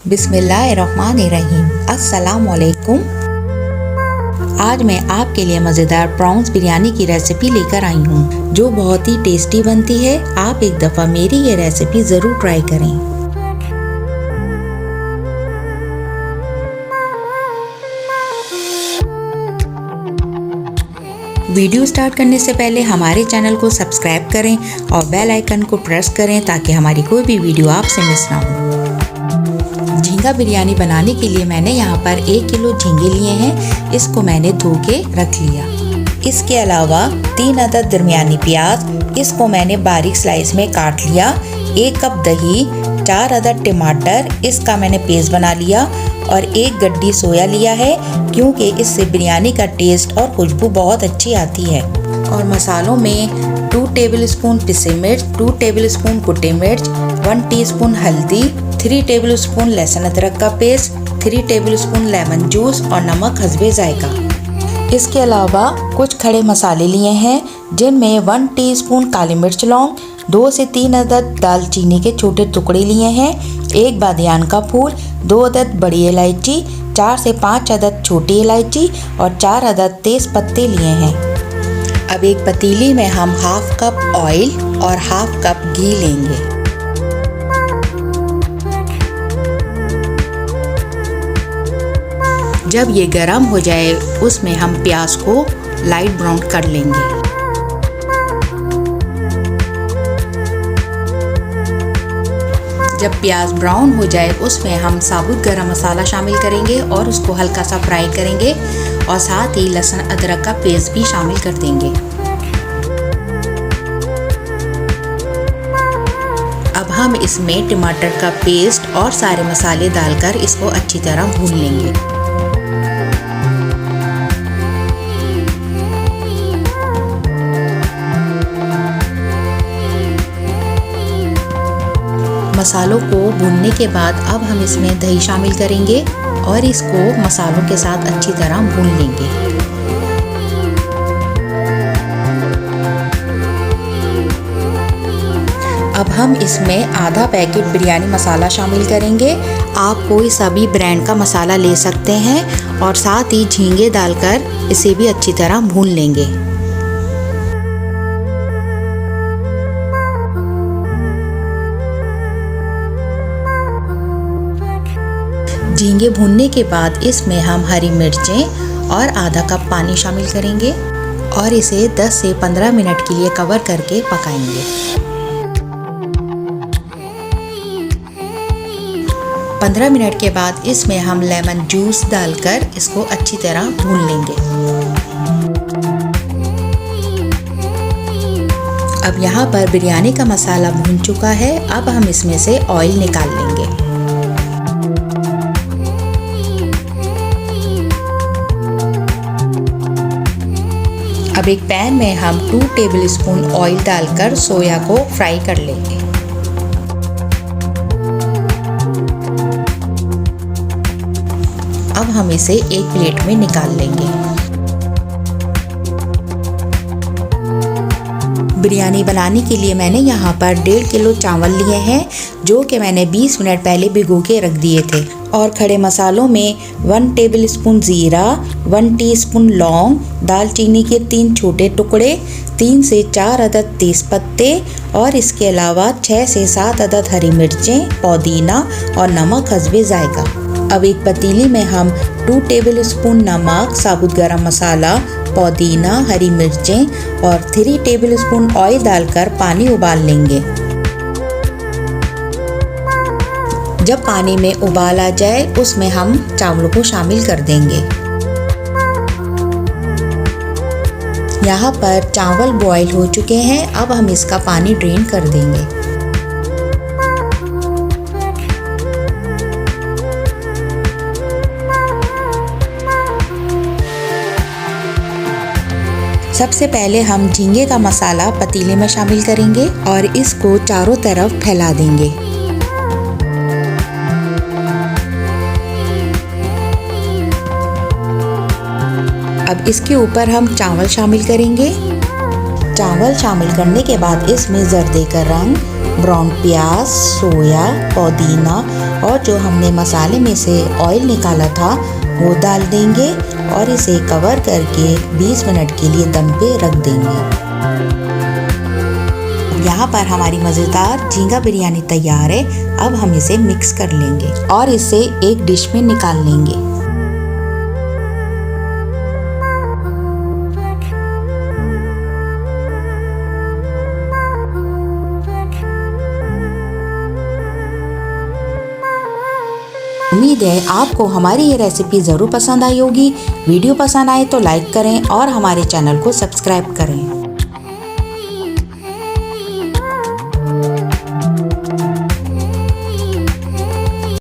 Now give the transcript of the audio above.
बिस्मिल्लाहिर्रहमानिर्रहीम। अस्सलाम वालेकुम। आज मैं आपके लिए मज़ेदार प्रॉन्स बिरयानी की रेसिपी लेकर आई हूँ जो बहुत ही टेस्टी बनती है। आप एक दफ़ा मेरी ये रेसिपी ज़रूर ट्राई करें। वीडियो स्टार्ट करने से पहले हमारे चैनल को सब्सक्राइब करें और बेल आइकन को प्रेस करें ताकि हमारी कोई भी वीडियो आपसे मिस ना हो। झींगा बिरयानी बनाने के लिए मैंने यहाँ पर 1 किलो झींगे लिए हैं। इसको मैंने धो के रख लिया। इसके अलावा 3 अदद दरमियानी प्याज, इसको मैंने बारीक स्लाइस में काट लिया। 1 कप दही, 4 अदद टमाटर, इसका मैंने पेस्ट बना लिया और 1 गड्डी सोया लिया है क्योंकि इससे बिरयानी का टेस्ट और खुशबू बहुत अच्छी आती है। और मसालों में 2 टेबलस्पून पिसे मिर्च, 2 टेबलस्पून कुटी मिर्च, 1 टीस्पून हल्दी, 3 टेबलस्पून लहसुन अदरक का पेस्ट, 3 टेबलस्पून लेमन जूस और नमक हस्बे जायका। इसके अलावा कुछ खड़े मसाले लिए हैं जिनमें 1 टीस्पून काली मिर्च लौंग, 2 से 3 अदद दालचीनी के छोटे टुकड़े लिए हैं, 1 बादियान का फूल, 2 अदद बड़ी इलायची, 4 से 5 अदद छोटी इलायची और 4 अदद तेज पत्ते लिए हैं। अब एक पतीली में हम हाफ कप ऑयल और हाफ कप घी लेंगे। जब ये गरम हो जाए उसमें हम प्याज को लाइट ब्राउन कर लेंगे। जब प्याज ब्राउन हो जाए उसमें हम साबुत गरम मसाला शामिल करेंगे और उसको हल्का सा फ्राई करेंगे और साथ ही लहसुन अदरक का पेस्ट भी शामिल कर देंगे। अब हम इसमें टमाटर का पेस्ट और सारे मसाले डालकर इसको अच्छी तरह भून लेंगे। मसालों को भूनने के बाद अब हम इसमें दही शामिल करेंगे और इसको मसालों के साथ अच्छी तरह भून लेंगे। अब हम इसमें आधा पैकेट बिरयानी मसाला शामिल करेंगे। आप कोई सा भी ब्रांड का मसाला ले सकते हैं और साथ ही झींगे डालकर इसे भी अच्छी तरह भून लेंगे। झींगे भूनने के बाद इसमें हम हरी मिर्चें और आधा कप पानी शामिल करेंगे और इसे 10 से 15 मिनट के लिए कवर करके पकाएंगे। 15 मिनट के बाद इसमें हम लेमन जूस डालकर इसको अच्छी तरह भून लेंगे। अब यहाँ पर बिरयानी का मसाला भून चुका है। अब हम इसमें से ऑयल निकाल लेंगे। अब एक पैन में हम 2 टेबलस्पून ऑयल डालकर सोया को फ्राई कर लेंगे। अब हम इसे एक प्लेट में निकाल लेंगे। बिरयानी बनाने के लिए मैंने यहाँ पर 1.5 किलो चावल लिए हैं जो कि मैंने 20 मिनट पहले भिगो के रख दिए थे। और खड़े मसालों में 1 टेबलस्पून ज़ीरा, 1 टीस्पून लौंग, दालचीनी के 3 छोटे टुकड़े, 3 से 4 अदद तेज पत्ते और इसके अलावा 6 से 7 अदद हरी मिर्चें, पुदीना और नमक हस्बे जायका। अब एक पतीली में हम 2 टेबलस्पून नमक, साबुत गरम मसाला, पुदीना, हरी मिर्चें और 3 टेबलस्पून ऑयल डालकर पानी उबाल लेंगे। जब पानी में उबाल आ जाए उसमें हम चावलों को शामिल कर देंगे। यहाँ पर चावल बॉईल हो चुके हैं। अब हम इसका पानी ड्रेन कर देंगे। सबसे पहले हम झींगे का मसाला पतीले में शामिल करेंगे और इसको चारों तरफ फैला देंगे। अब इसके ऊपर हम चावल शामिल करेंगे। चावल शामिल करने के बाद इसमें जर्दे का रंग, ब्राउन प्याज, सोया, पुदीना और जो हमने मसाले में से ऑयल निकाला था वो डाल देंगे और इसे कवर करके 20 मिनट के लिए दम पे रख देंगे। यहाँ पर हमारी मज़ेदार झींगा बिरयानी तैयार है। अब हम इसे मिक्स कर लेंगे और इसे एक डिश में निकाल लेंगे। उम्मीद है आपको हमारी ये रेसिपी ज़रूर पसंद आई होगी। वीडियो पसंद आए तो लाइक करें और हमारे चैनल को सब्सक्राइब करें।